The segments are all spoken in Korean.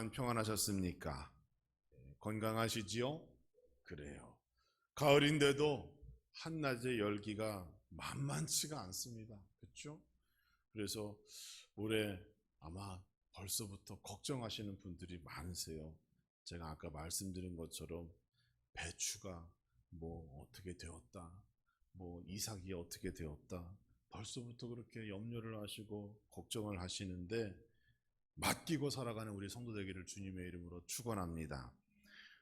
주간 평안하셨습니까? 건강하시지요? 그래요. 가을인데도 한낮의 열기가 만만치가 않습니다. 그렇죠? 그래서 올해 아마 벌써부터 걱정하시는 분들이 많으세요. 제가 아까 말씀드린 것처럼 배추가 어떻게 되었다, 이삭이 어떻게 되었다, 벌써부터 그렇게 염려를 하시고 걱정을 하시는데 맡기고 살아가는 우리 성도 되기를 주님의 이름으로 축원합니다.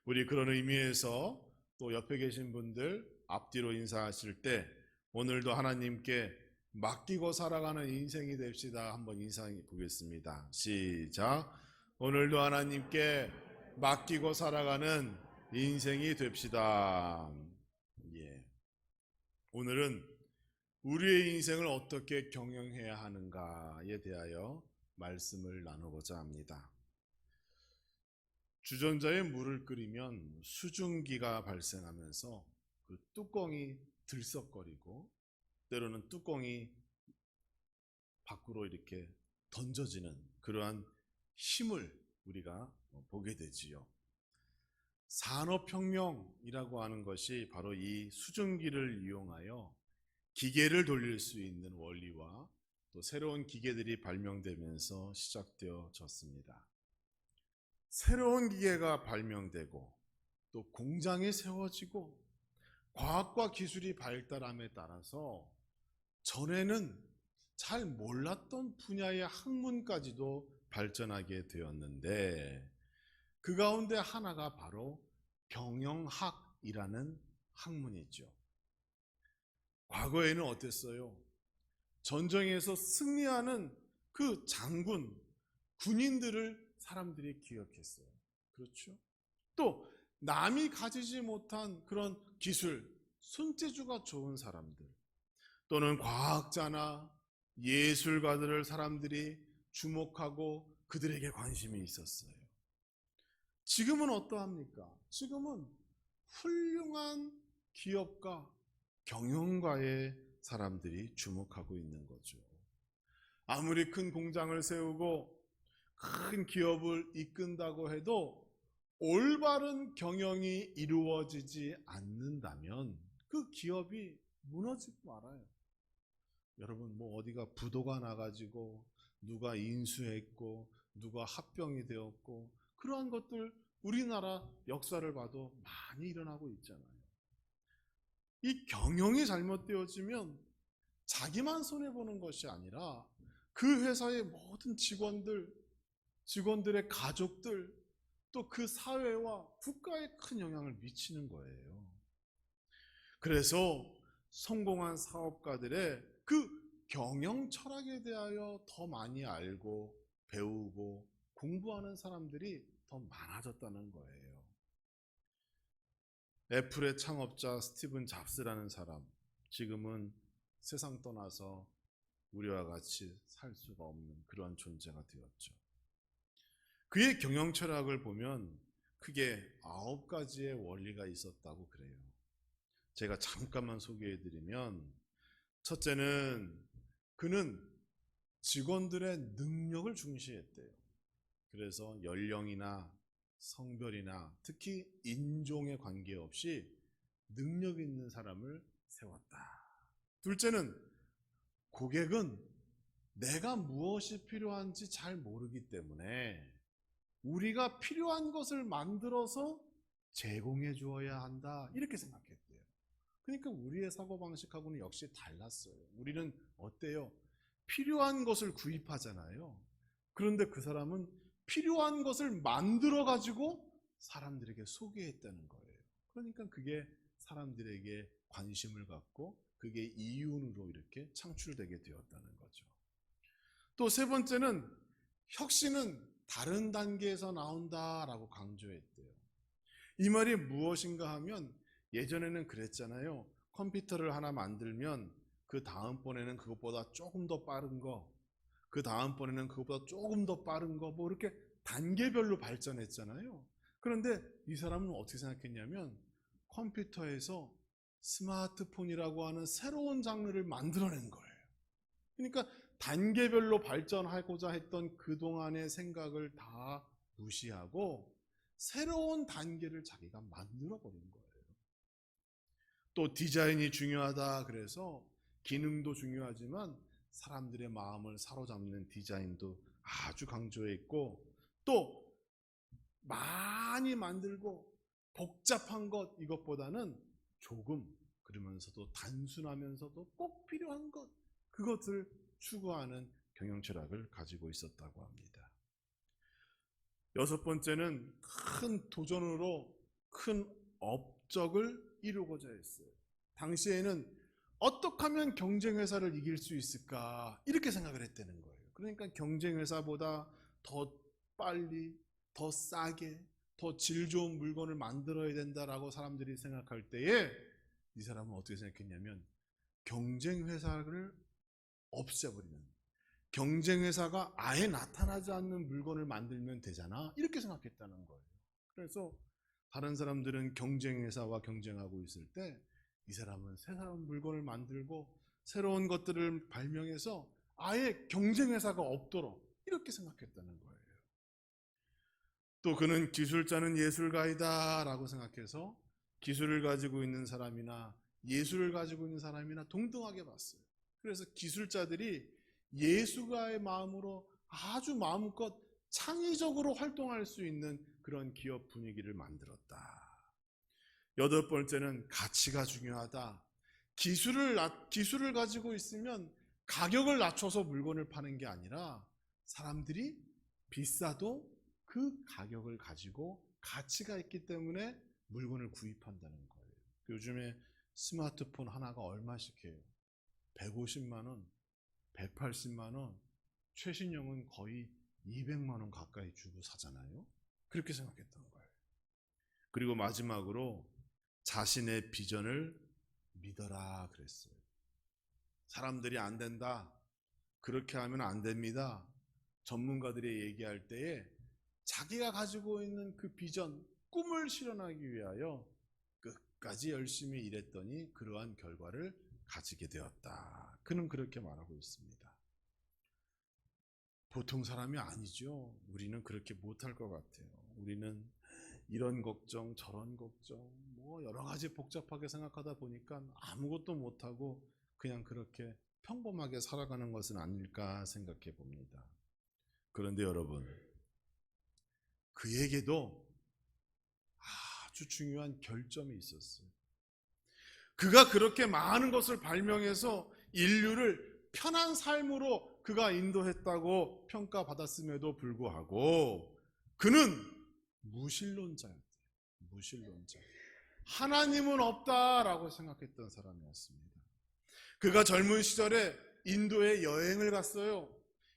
우리 그런 의미에서 또 옆에 계신 분들 앞뒤로 인사하실 때 오늘도 하나님께 맡기고 살아가는 인생이 됩시다. 한번 인사해 보겠습니다. 시작. 오늘도 하나님께 맡기고 살아가는 인생이 됩시다. 예. 오늘은 우리의 인생을 어떻게 경영해야 하는가에 대하여 말씀을 나누고자 합니다. 주전자에 물을 끓이면 수증기가 발생하면서 그 뚜껑이 들썩거리고 때로는 뚜껑이 밖으로 이렇게 던져지는 그러한 힘을 우리가 보게 되지요. 산업혁명이라고 하는 것이 바로 이 수증기를 이용하여 기계를 돌릴 수 있는 원리와 또 새로운 기계들이 발명되면서 시작되어졌습니다. 새로운 기계가 발명되고 또 공장이 세워지고 과학과 기술이 발달함에 따라서 전에는 잘 몰랐던 분야의 학문까지도 발전하게 되었는데 그 가운데 하나가 바로 경영학이라는 학문이죠. 과거에는 어땠어요? 전쟁에서 승리하는 그 장군, 군인들을 사람들이 기억했어요. 그렇죠? 또 남이 가지지 못한 그런 기술, 손재주가 좋은 사람들, 또는 과학자나 예술가들을 사람들이 주목하고 그들에게 관심이 있었어요. 지금은 어떠합니까? 지금은 훌륭한 기업가, 경영가의 사람들이 주목하고 있는 거죠. 아무리 큰 공장을 세우고 큰 기업을 이끈다고 해도 올바른 경영이 이루어지지 않는다면 그 기업이 무너지고 말아요. 여러분 어디가 부도가 나가지고 누가 인수했고 누가 합병이 되었고 그러한 것들 우리나라 역사를 봐도 많이 일어나고 있잖아요. 이 경영이 잘못되어지면 자기만 손해보는 것이 아니라 그 회사의 모든 직원들의 가족들, 또 그 사회와 국가에 큰 영향을 미치는 거예요. 그래서 성공한 사업가들의 그 경영 철학에 대하여 더 많이 알고 배우고 공부하는 사람들이 더 많아졌다는 거예요. 애플의 창업자 스티븐 잡스라는 사람, 지금은 세상 떠나서 우리와 같이 살 수가 없는 그러한 존재가 되었죠. 그의 경영 철학을 보면 크게 9가지의 원리가 있었다고 그래요. 제가 잠깐만 소개해드리면, 첫째는 그는 직원들의 능력을 중시했대요. 그래서 연령이나 성별이나 특히 인종에 관계없이 능력 있는 사람을 세웠다. 둘째는 고객은 내가 무엇이 필요한지 잘 모르기 때문에 우리가 필요한 것을 만들어서 제공해 주어야 한다, 이렇게 생각했대요. 그러니까 우리의 사고방식하고는 역시 달랐어요. 우리는 어때요? 필요한 것을 구입하잖아요. 그런데 그 사람은 필요한 것을 만들어 가지고 사람들에게 소개했다는 거예요. 그러니까 그게 사람들에게 관심을 갖고 그게 이윤으로 이렇게 창출되게 되었다는 거죠. 또 세 번째는 혁신은 다른 단계에서 나온다라고 강조했대요. 이 말이 무엇인가 하면 예전에는 그랬잖아요. 컴퓨터를 하나 만들면 그 다음번에는 그것보다 조금 더 빠른 거, 그 다음번에는 그것보다 조금 더 빠른 거, 이렇게 단계별로 발전했잖아요. 그런데 이 사람은 어떻게 생각했냐면 컴퓨터에서 스마트폰이라고 하는 새로운 장르를 만들어낸 거예요. 그러니까 단계별로 발전하고자 했던 그동안의 생각을 다 무시하고 새로운 단계를 자기가 만들어 버린 거예요. 또 디자인이 중요하다 그래서 기능도 중요하지만 사람들의 마음을 사로잡는 디자인도 아주 강조했고, 또 많이 만들고 복잡한 것 이것보다는 조금, 그러면서도 단순하면서도 꼭 필요한 것, 그것을 추구하는 경영 철학을 가지고 있었다고 합니다. 여섯 번째는 큰 도전으로 큰 업적을 이루고자 했어요. 당시에는 어떻게 하면 경쟁회사를 이길 수 있을까 이렇게 생각을 했다는 거예요. 그러니까 경쟁회사보다 더 빨리, 더 싸게, 더 질 좋은 물건을 만들어야 된다라고 사람들이 생각할 때에 이 사람은 어떻게 생각했냐면 경쟁회사를 없애버리는, 경쟁회사가 아예 나타나지 않는 물건을 만들면 되잖아 이렇게 생각했다는 거예요. 그래서 다른 사람들은 경쟁회사와 경쟁하고 있을 때 이 사람은 새로운 물건을 만들고 새로운 것들을 발명해서 아예 경쟁회사가 없도록 이렇게 생각했다는 거예요. 또 그는 기술자는 예술가이다 라고 생각해서 기술을 가지고 있는 사람이나 예술을 가지고 있는 사람이나 동등하게 봤어요. 그래서 기술자들이 예술가의 마음으로 아주 마음껏 창의적으로 활동할 수 있는 그런 기업 분위기를 만들었다. 여덟 번째는 가치가 중요하다. 기술을 가지고 있으면 가격을 낮춰서 물건을 파는 게 아니라 사람들이 비싸도 그 가격을 가지고 가치가 있기 때문에 물건을 구입한다는 거예요. 요즘에 스마트폰 하나가 얼마씩 해요? 150만 원, 180만 원, 최신형은 거의 200만 원 가까이 주고 사잖아요. 그렇게 생각했던 거예요. 그리고 마지막으로 자신의 비전을 믿어라 그랬어요. 사람들이 안 된다, 그렇게 하면 안 됩니다, 전문가들이 얘기할 때에 자기가 가지고 있는 그 비전, 꿈을 실현하기 위하여 끝까지 열심히 일했더니 그러한 결과를 가지게 되었다. 그는 그렇게 말하고 있습니다. 보통 사람이 아니죠. 우리는 그렇게 못할 것 같아요. 우리는 이런 걱정 저런 걱정 뭐 여러 가지 복잡하게 생각하다 보니까 아무것도 못하고 그냥 그렇게 평범하게 살아가는 것은 아닐까 생각해 봅니다. 그런데 여러분, 그에게도 아주 중요한 결점이 있었어요. 그가 그렇게 많은 것을 발명해서 인류를 편한 삶으로 그가 인도했다고 평가받았음에도 불구하고 그는 무신론자였대요. 무신론자. 하나님은 없다라고 생각했던 사람이었습니다. 그가 젊은 시절에 인도에 여행을 갔어요.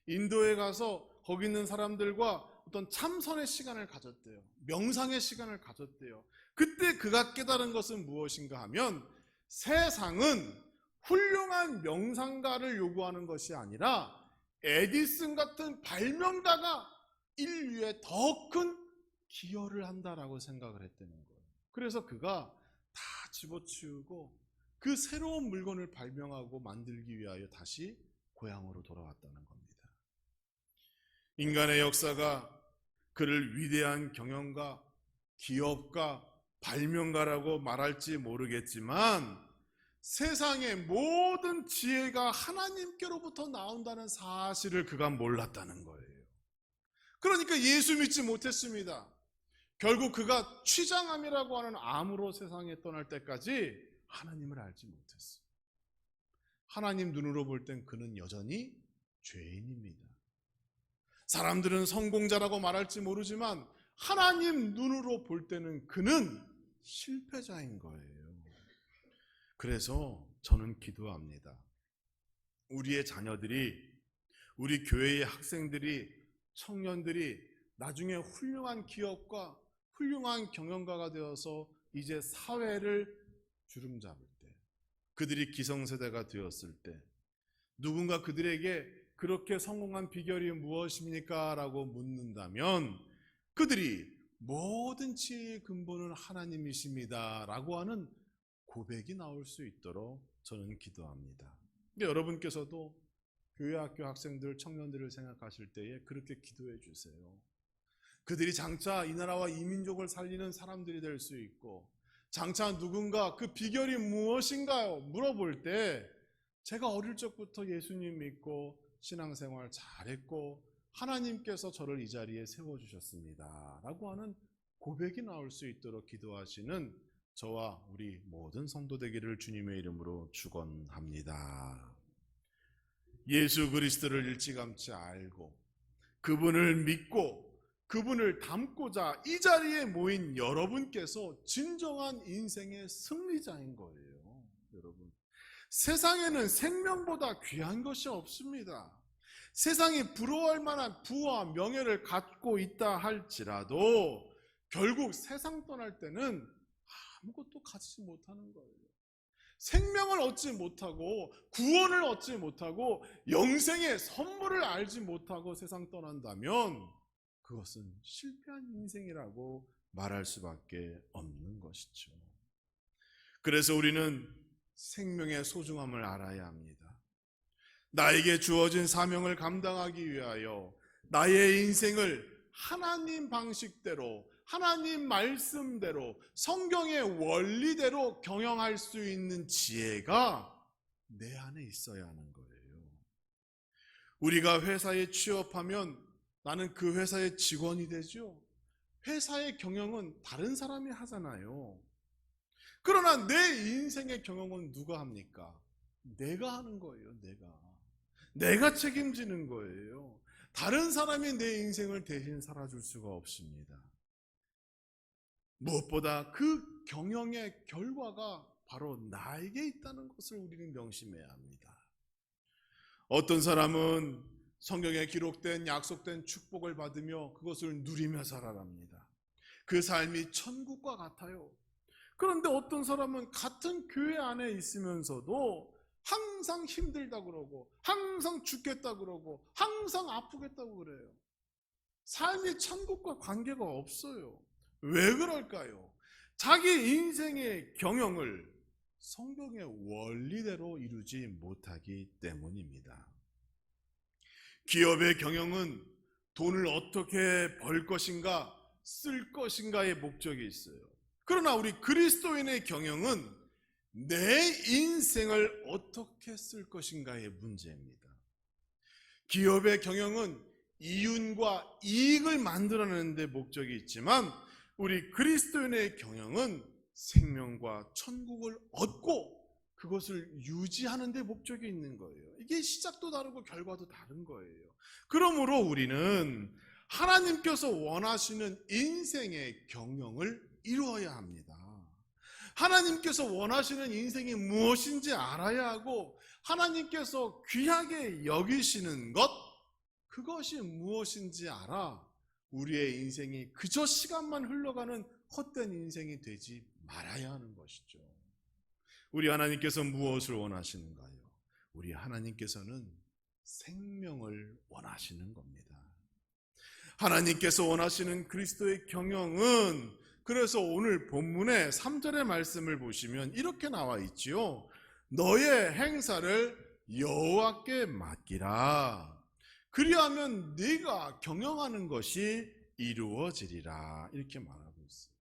인도에 가서 거기 있는 사람들과 어떤 참선의 시간을 가졌대요. 명상의 시간을 가졌대요. 그때 그가 깨달은 것은 무엇인가 하면 세상은 훌륭한 명상가를 요구하는 것이 아니라 에디슨 같은 발명가가 인류에 더 큰 기여를 한다라고 생각을 했다는 거예요. 그래서 그가 다 집어치우고 그 새로운 물건을 발명하고 만들기 위하여 다시 고향으로 돌아왔다는 겁니다. 인간의 역사가 그를 위대한 경영가, 기업가, 발명가라고 말할지 모르겠지만 세상의 모든 지혜가 하나님께로부터 나온다는 사실을 그가 몰랐다는 거예요. 그러니까 예수 믿지 못했습니다. 결국 그가 취장함이라고 하는 암으로 세상에 떠날 때까지 하나님을 알지 못했어요. 하나님 눈으로 볼 땐 그는 여전히 죄인입니다. 사람들은 성공자라고 말할지 모르지만 하나님 눈으로 볼 때는 그는 실패자인 거예요. 그래서 저는 기도합니다. 우리의 자녀들이, 우리 교회의 학생들이, 청년들이 나중에 훌륭한 기업과 훌륭한 경영가가 되어서 이제 사회를 주름잡을 때, 그들이 기성세대가 되었을 때 누군가 그들에게 그렇게 성공한 비결이 무엇입니까? 라고 묻는다면 그들이 모든 지혜의 근본은 하나님이십니다 라고 하는 고백이 나올 수 있도록 저는 기도합니다. 여러분께서도 교회 학교 학생들, 청년들을 생각하실 때에 그렇게 기도해 주세요. 그들이 장차 이 나라와 이 민족을 살리는 사람들이 될 수 있고, 장차 누군가 그 비결이 무엇인가요? 물어볼 때 제가 어릴 적부터 예수님 믿고 신앙생활 잘했고 하나님께서 저를 이 자리에 세워주셨습니다 라고 하는 고백이 나올 수 있도록 기도하시는 저와 우리 모든 성도 되기를 주님의 이름으로 축원합니다. 예수 그리스도를 일찌감치 알고 그분을 믿고 그분을 닮고자 이 자리에 모인 여러분께서 진정한 인생의 승리자인 거예요. 여러분, 세상에는 생명보다 귀한 것이 없습니다. 세상이 부러워할 만한 부와 명예를 갖고 있다 할지라도 결국 세상 떠날 때는 아무것도 가지지 못하는 거예요. 생명을 얻지 못하고 구원을 얻지 못하고 영생의 선물을 알지 못하고 세상 떠난다면 그것은 실패한 인생이라고 말할 수밖에 없는 것이죠. 그래서 우리는 생명의 소중함을 알아야 합니다. 나에게 주어진 사명을 감당하기 위하여 나의 인생을 하나님 방식대로, 하나님 말씀대로, 성경의 원리대로 경영할 수 있는 지혜가 내 안에 있어야 하는 거예요. 우리가 회사에 취업하면 나는 그 회사의 직원이 되죠. 회사의 경영은 다른 사람이 하잖아요. 그러나 내 인생의 경영은 누가 합니까? 내가 하는 거예요. 내가 책임지는 거예요. 다른 사람이 내 인생을 대신 살아줄 수가 없습니다. 무엇보다 그 경영의 결과가 바로 나에게 있다는 것을 우리는 명심해야 합니다. 어떤 사람은 성경에 기록된 약속된 축복을 받으며 그것을 누리며 살아갑니다. 그 삶이 천국과 같아요. 그런데 어떤 사람은 같은 교회 안에 있으면서도 항상 힘들다 그러고 항상 죽겠다 그러고 항상 아프겠다고 그래요. 삶이 천국과 관계가 없어요. 왜 그럴까요? 자기 인생의 경영을 성경의 원리대로 이루지 못하기 때문입니다. 기업의 경영은 돈을 어떻게 벌 것인가, 쓸 것인가의 목적이 있어요. 그러나 우리 그리스도인의 경영은 내 인생을 어떻게 쓸 것인가의 문제입니다. 기업의 경영은 이윤과 이익을 만들어내는 데 목적이 있지만 우리 그리스도인의 경영은 생명과 천국을 얻고 그것을 유지하는 데 목적이 있는 거예요. 이게 시작도 다르고 결과도 다른 거예요. 그러므로 우리는 하나님께서 원하시는 인생의 경영을 이루어야 합니다. 하나님께서 원하시는 인생이 무엇인지 알아야 하고 하나님께서 귀하게 여기시는 것, 그것이 무엇인지 알아 우리의 인생이 그저 시간만 흘러가는 헛된 인생이 되지 말아야 하는 것이죠. 우리 하나님께서 무엇을 원하시는가요? 우리 하나님께서는 생명을 원하시는 겁니다. 하나님께서 원하시는 그리스도의 경영은 그래서 오늘 본문의 3절의 말씀을 보시면 이렇게 나와 있지요. 너의 행사를 여호와께 맡기라. 그리하면 네가 경영하는 것이 이루어지리라. 이렇게 말하고 있어요.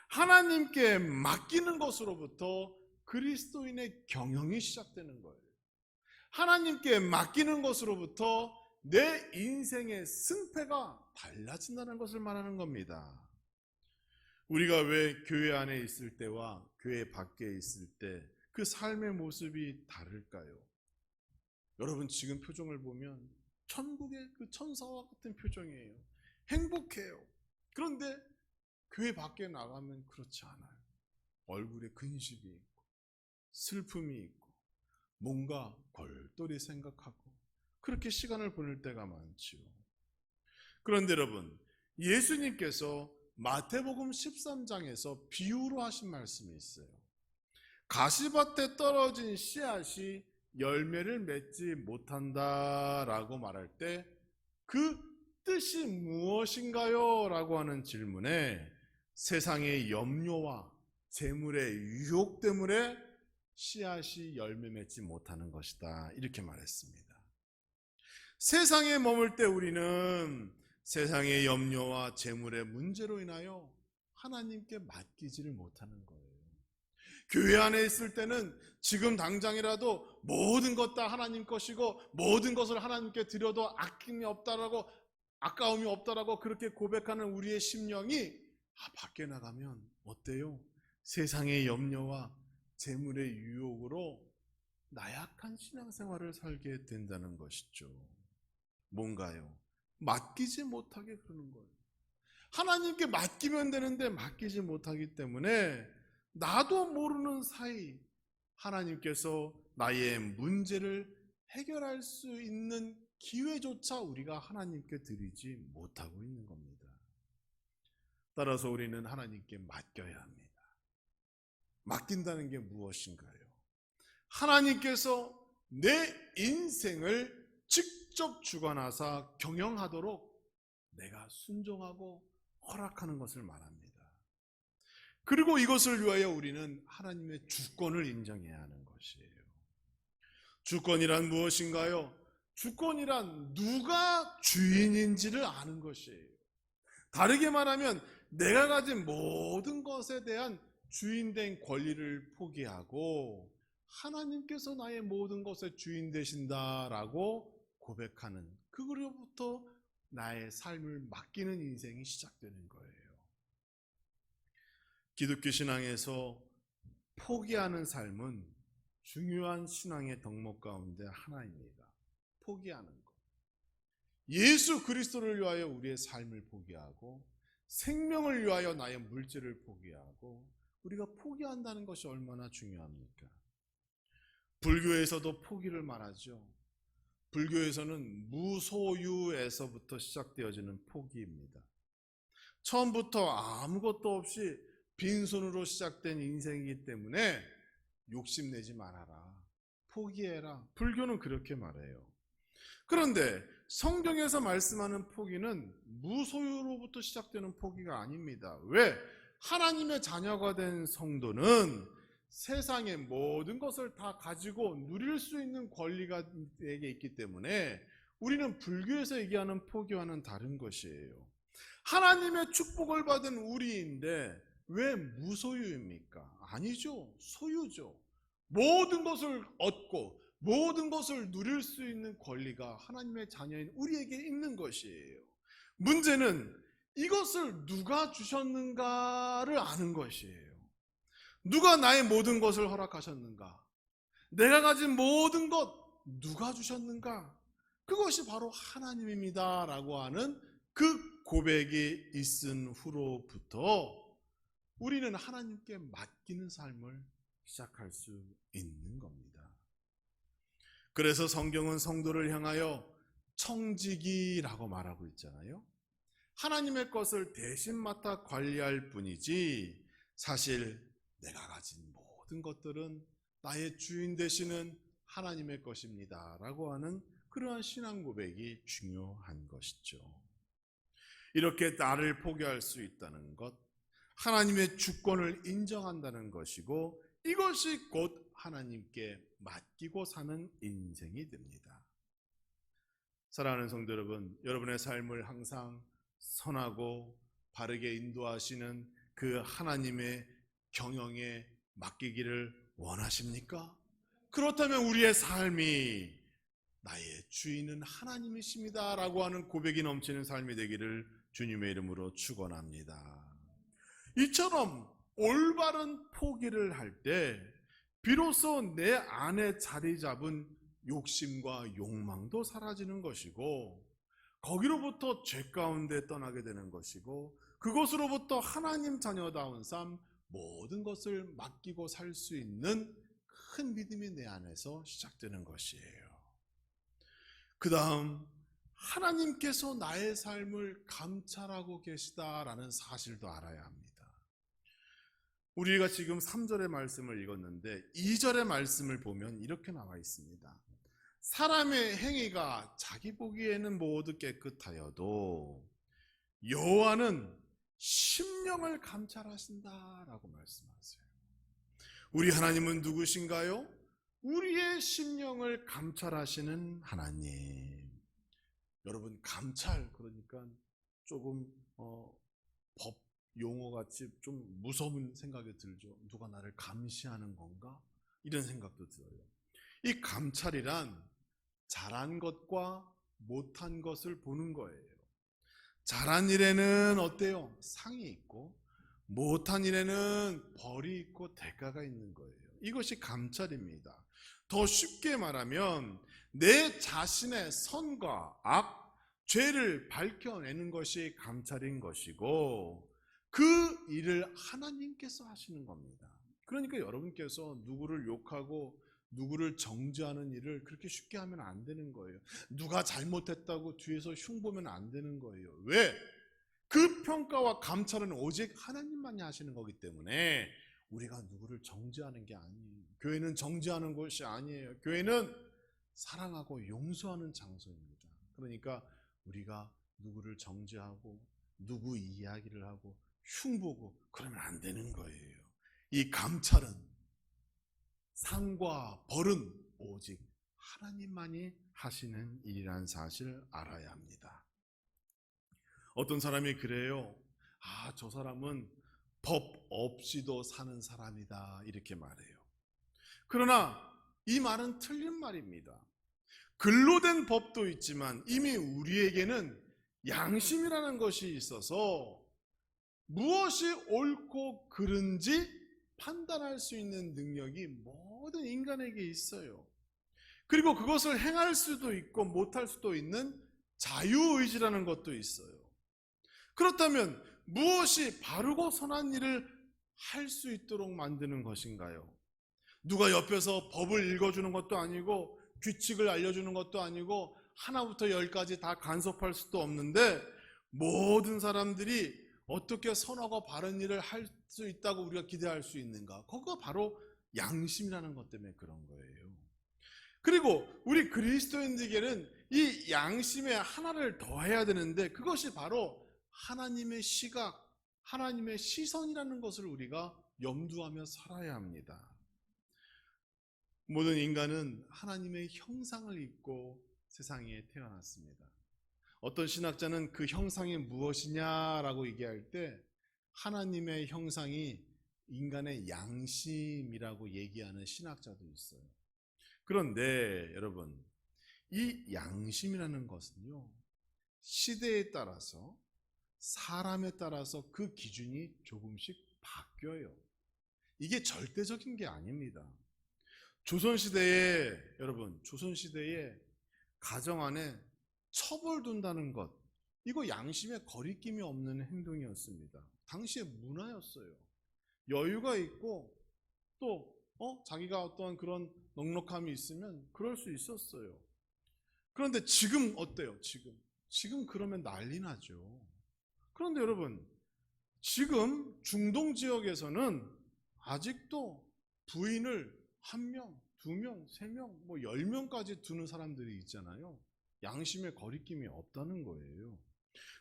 하나님께 맡기는 것으로부터 그리스도인의 경영이 시작되는 거예요. 하나님께 맡기는 것으로부터 내 인생의 승패가 달라진다는 것을 말하는 겁니다. 우리가 왜 교회 안에 있을 때와 교회 밖에 있을 때 그 삶의 모습이 다를까요? 여러분 지금 표정을 보면 천국의 그 천사와 같은 표정이에요. 행복해요. 그런데 교회 밖에 나가면 그렇지 않아요. 얼굴에 근심이 있고 슬픔이 있고 뭔가 골똘히 생각하고 그렇게 시간을 보낼 때가 많지요. 그런데 여러분, 예수님께서 마태복음 13장에서 비유로 하신 말씀이 있어요. 가시밭에 떨어진 씨앗이 열매를 맺지 못한다라고 말할 때 그 뜻이 무엇인가요? 라고 하는 질문에 세상의 염려와 재물의 유혹 때문에 씨앗이 열매 맺지 못하는 것이다. 이렇게 말했습니다. 세상에 머물 때 우리는 세상의 염려와 재물의 문제로 인하여 하나님께 맡기지를 못하는 거예요. 교회 안에 있을 때는 지금 당장이라도 모든 것 다 하나님 것이고 모든 것을 하나님께 드려도 아까움이 없다라고 그렇게 고백하는 우리의 심령이 밖에 나가면 어때요? 세상의 염려와 재물의 유혹으로 나약한 신앙생활을 살게 된다는 것이죠. 뭔가요? 맡기지 못하게 그러는 거예요. 하나님께 맡기면 되는데 맡기지 못하기 때문에 나도 모르는 사이 하나님께서 나의 문제를 해결할 수 있는 기회조차 우리가 하나님께 드리지 못하고 있는 겁니다. 따라서 우리는 하나님께 맡겨야 합니다. 맡긴다는 게 무엇인가요? 하나님께서 내 인생을 직접 주관하사 경영하도록 내가 순종하고 허락하는 것을 말합니다. 그리고 이것을 위하여 우리는 하나님의 주권을 인정해야 하는 것이에요. 주권이란 무엇인가요? 주권이란 누가 주인인지를 아는 것이에요. 다르게 말하면 내가 가진 모든 것에 대한 주인된 권리를 포기하고 하나님께서 나의 모든 것의 주인 되신다라고 고백하는, 그거로부터 나의 삶을 맡기는 인생이 시작되는 거예요. 기독교 신앙에서 포기하는 삶은 중요한 신앙의 덕목 가운데 하나입니다. 포기하는 것. 예수 그리스도를 위하여 우리의 삶을 포기하고 생명을 위하여 나의 물질을 포기하고 우리가 포기한다는 것이 얼마나 중요합니까? 불교에서도 포기를 말하죠. 불교에서는 무소유에서부터 시작되어지는 포기입니다. 처음부터 아무것도 없이 빈손으로 시작된 인생이기 때문에 욕심내지 말아라, 포기해라. 불교는 그렇게 말해요. 그런데 성경에서 말씀하는 포기는 무소유로부터 시작되는 포기가 아닙니다. 왜? 하나님의 자녀가 된 성도는 세상의 모든 것을 다 가지고 누릴 수 있는 권리가 내게 있기 때문에 우리는 불교에서 얘기하는 포기와는 다른 것이에요. 하나님의 축복을 받은 우리인데 왜 무소유입니까? 아니죠. 소유죠. 모든 것을 얻고 모든 것을 누릴 수 있는 권리가 하나님의 자녀인 우리에게 있는 것이에요. 문제는 이것을 누가 주셨는가를 아는 것이에요. 누가 나의 모든 것을 허락하셨는가? 내가 가진 모든 것 누가 주셨는가? 그것이 바로 하나님입니다 라고 하는 그 고백이 있은 후로부터 우리는 하나님께 맡기는 삶을 시작할 수 있는 겁니다. 그래서 성경은 성도를 향하여 청지기라고 말하고 있잖아요. 하나님의 것을 대신 맡아 관리할 뿐이지 사실 내가 가진 모든 것들은 나의 주인 되시는 하나님의 것입니다 라고 하는 그러한 신앙 고백이 중요한 것이죠. 이렇게 나를 포기할 수 있다는 것, 하나님의 주권을 인정한다는 것이고 이것이 곧 하나님께 맡기고 사는 인생이 됩니다. 사랑하는 성도 여러분, 여러분의 삶을 항상 선하고 바르게 인도하시는 그 하나님의 경영에 맡기기를 원하십니까? 그렇다면 우리의 삶이 나의 주인은 하나님이십니다 라고 하는 고백이 넘치는 삶이 되기를 주님의 이름으로 축원합니다. 이처럼 올바른 포기를 할 때 비로소 내 안에 자리 잡은 욕심과 욕망도 사라지는 것이고 거기로부터 죄 가운데 떠나게 되는 것이고 그것으로부터 하나님 자녀다운 삶, 모든 것을 맡기고 살 수 있는 큰 믿음이 내 안에서 시작되는 것이에요. 그 다음 하나님께서 나의 삶을 감찰하고 계시다라는 사실도 알아야 합니다. 우리가 지금 3절의 말씀을 읽었는데 2절의 말씀을 보면 이렇게 나와 있습니다. 사람의 행위가 자기 보기에는 모두 깨끗하여도 여호와는 심령을 감찰하신다라고 말씀하세요. 우리 하나님은 누구신가요? 우리의 심령을 감찰하시는 하나님. 여러분, 감찰 그러니까 조금 법 용어같이 좀 무서운 생각이 들죠. 누가 나를 감시하는 건가? 이런 생각도 들어요. 이 감찰이란 잘한 것과 못한 것을 보는 거예요. 잘한 일에는 어때요? 상이 있고 못한 일에는 벌이 있고 대가가 있는 거예요. 이것이 감찰입니다. 더 쉽게 말하면 내 자신의 선과 악, 죄를 밝혀내는 것이 감찰인 것이고 그 일을 하나님께서 하시는 겁니다. 그러니까 여러분께서 누구를 욕하고 누구를 정죄하는 일을 그렇게 쉽게 하면 안 되는 거예요. 누가 잘못했다고 뒤에서 흉보면 안 되는 거예요. 왜? 그 평가와 감찰은 오직 하나님만이 하시는 거기 때문에 우리가 누구를 정죄하는 게 아니에요. 교회는 정죄하는 곳이 아니에요. 교회는 사랑하고 용서하는 장소입니다. 그러니까 우리가 누구를 정죄하고 누구 이야기를 하고 흉보고 그러면 안 되는 거예요. 이 감찰은 상과 벌은 오직 하나님만이 하시는 일이라는 사실을 알아야 합니다. 어떤 사람이 그래요. 저 사람은 법 없이도 사는 사람이다 이렇게 말해요. 그러나 이 말은 틀린 말입니다. 글로 된 법도 있지만 이미 우리에게는 양심이라는 것이 있어서 무엇이 옳고 그른지 판단할 수 있는 능력이 모든 인간에게 있어요. 그리고 그것을 행할 수도 있고 못할 수도 있는 자유의지라는 것도 있어요. 그렇다면 무엇이 바르고 선한 일을 할 수 있도록 만드는 것인가요? 누가 옆에서 법을 읽어주는 것도 아니고 규칙을 알려주는 것도 아니고 하나부터 열까지 다 간섭할 수도 없는데 모든 사람들이 어떻게 선하고 바른 일을 할 수 있다고 우리가 기대할 수 있는가? 그거 바로 양심이라는 것 때문에 그런 거예요. 그리고 우리 그리스도인들에게는 이 양심에 하나를 더해야 되는데 그것이 바로 하나님의 시각, 하나님의 시선이라는 것을 우리가 염두하며 살아야 합니다. 모든 인간은 하나님의 형상을 입고 세상에 태어났습니다. 어떤 신학자는 그 형상이 무엇이냐라고 얘기할 때 하나님의 형상이 인간의 양심이라고 얘기하는 신학자도 있어요. 그런데 여러분, 이 양심이라는 것은요, 시대에 따라서 사람에 따라서 그 기준이 조금씩 바뀌어요. 이게 절대적인 게 아닙니다. 조선시대에 여러분, 조선시대에 가정 안에 첩을 둔다는 것, 이거 양심에 거리낌이 없는 행동이었습니다. 당시의 문화였어요. 여유가 있고 또 자기가 어떤 그런 넉넉함이 있으면 그럴 수 있었어요. 그런데 지금 어때요? 지금 그러면 난리 나죠. 그런데 여러분, 지금 중동 지역에서는 아직도 부인을 1명, 2명, 3명, 10명까지 두는 사람들이 있잖아요. 양심에 거리낌이 없다는 거예요.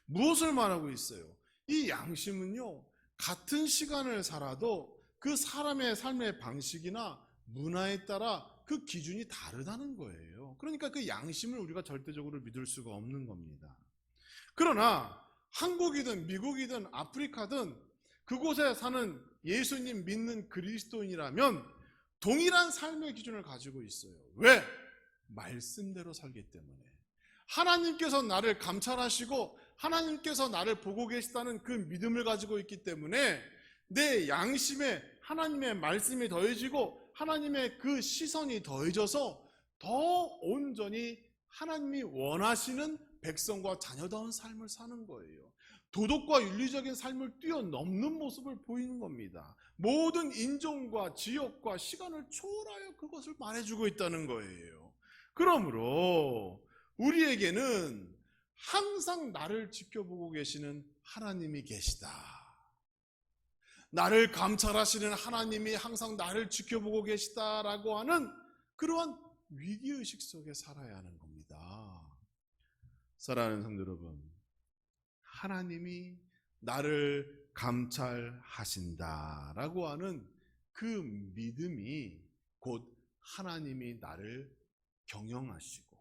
무엇을 말하고 있어요? 이 양심은요, 같은 시간을 살아도 그 사람의 삶의 방식이나 문화에 따라 그 기준이 다르다는 거예요. 그러니까 그 양심을 우리가 절대적으로 믿을 수가 없는 겁니다. 그러나 한국이든 미국이든 아프리카든 그곳에 사는 예수님 믿는 그리스도인이라면 동일한 삶의 기준을 가지고 있어요. 왜? 말씀대로 살기 때문에. 하나님께서 나를 감찰하시고 하나님께서 나를 보고 계시다는 그 믿음을 가지고 있기 때문에 내 양심에 하나님의 말씀이 더해지고 하나님의 그 시선이 더해져서 더 온전히 하나님이 원하시는 백성과 자녀다운 삶을 사는 거예요. 도덕과 윤리적인 삶을 뛰어넘는 모습을 보이는 겁니다. 모든 인종과 지역과 시간을 초월하여 그것을 말해주고 있다는 거예요. 그러므로 우리에게는 항상 나를 지켜보고 계시는 하나님이 계시다. 나를 감찰하시는 하나님이 항상 나를 지켜보고 계시다라고 하는 그러한 위기의식 속에 살아야 하는 겁니다. 사랑하는 성도 여러분, 하나님이 나를 감찰하신다라고 하는 그 믿음이 곧 하나님이 나를 경영하시고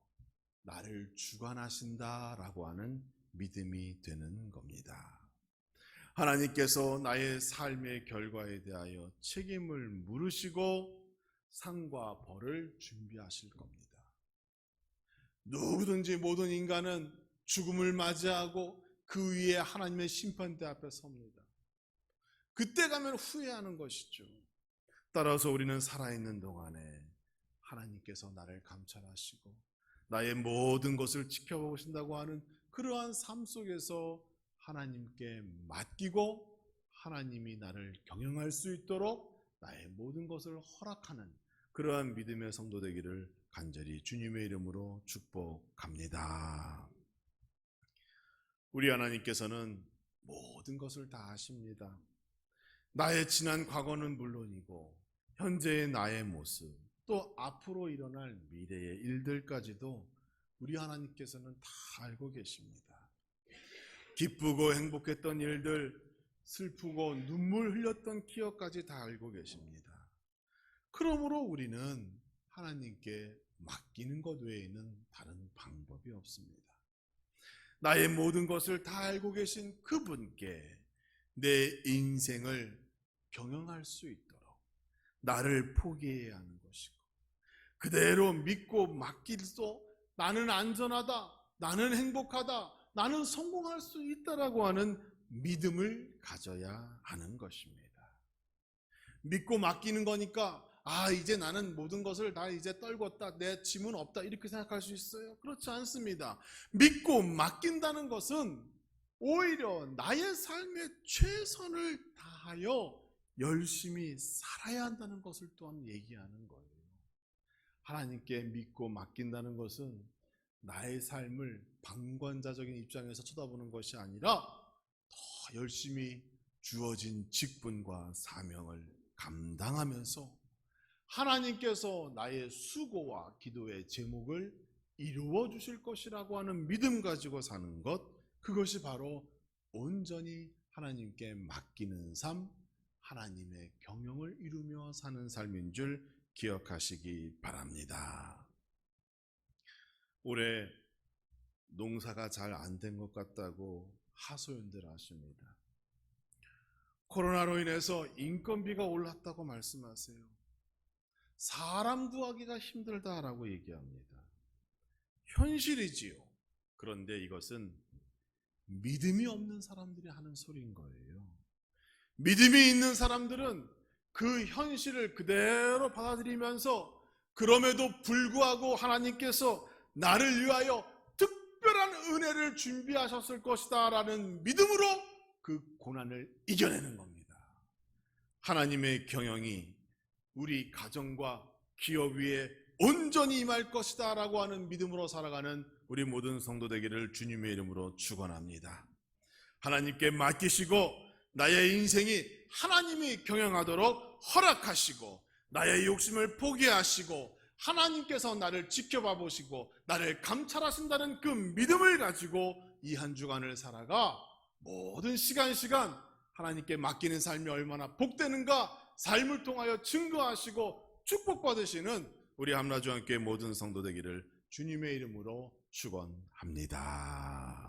나를 주관하신다라고 하는 믿음이 되는 겁니다. 하나님께서 나의 삶의 결과에 대하여 책임을 물으시고 상과 벌을 준비하실 겁니다. 누구든지 모든 인간은 죽음을 맞이하고 그 위에 하나님의 심판대 앞에 섭니다. 그때 가면 후회하는 것이죠. 따라서 우리는 살아있는 동안에 하나님께서 나를 감찰하시고 나의 모든 것을 지켜보신다고 하는 그러한 삶 속에서 하나님께 맡기고 하나님이 나를 경영할 수 있도록 나의 모든 것을 허락하는 그러한 믿음의 성도 되기를 간절히 주님의 이름으로 축복합니다. 우리 하나님께서는 모든 것을 다 아십니다. 나의 지난 과거는 물론이고 현재의 나의 모습, 또 앞으로 일어날 미래의 일들까지도 우리 하나님께서는 다 알고 계십니다. 기쁘고 행복했던 일들, 슬프고 눈물 흘렸던 기억까지 다 알고 계십니다. 그러므로 우리는 하나님께 맡기는 것 외에는 다른 방법이 없습니다. 나의 모든 것을 다 알고 계신 그분께 내 인생을 경영할 수 있도록 나를 포기해야 하는 것이고 그대로 믿고 맡길수 나는 안전하다, 나는 행복하다, 나는 성공할 수 있다라고 하는 믿음을 가져야 하는 것입니다. 믿고 맡기는 거니까 이제 나는 모든 것을 다 이제 떨궜다, 내 짐은 없다 이렇게 생각할 수 있어요? 그렇지 않습니다. 믿고 맡긴다는 것은 오히려 나의 삶에 최선을 다하여 열심히 살아야 한다는 것을 또한 얘기하는 거예요. 하나님께 믿고 맡긴다는 것은 나의 삶을 방관자적인 입장에서 쳐다보는 것이 아니라 더 열심히 주어진 직분과 사명을 감당하면서 하나님께서 나의 수고와 기도의 제목을 이루어 주실 것이라고 하는 믿음 가지고 사는 것, 그것이 바로 온전히 하나님께 맡기는 삶, 하나님의 경영을 이루며 사는 삶인 줄 기억하시기 바랍니다. 올해 농사가 잘 안 된 것 같다고 하소연들 하십니다. 코로나로 인해서 인건비가 올랐다고 말씀하세요. 사람 구하기가 힘들다라고 얘기합니다. 현실이지요. 그런데 이것은 믿음이 없는 사람들이 하는 소리인 거예요. 믿음이 있는 사람들은 그 현실을 그대로 받아들이면서 그럼에도 불구하고 하나님께서 나를 위하여 특별한 은혜를 준비하셨을 것이다 라는 믿음으로 그 고난을 이겨내는 겁니다. 하나님의 경영이 우리 가정과 기업 위에 온전히 임할 것이다 라고 하는 믿음으로 살아가는 우리 모든 성도 되기를 주님의 이름으로 축원합니다. 하나님께 맡기시고 나의 인생이 하나님이 경영하도록 허락하시고 나의 욕심을 포기하시고 하나님께서 나를 지켜봐 보시고 나를 감찰하신다는 그 믿음을 가지고 이 한 주간을 살아가 모든 시간 하나님께 맡기는 삶이 얼마나 복되는가 삶을 통하여 증거하시고 축복받으시는 우리 함라주한교회 모든 성도 되기를 주님의 이름으로 축원합니다.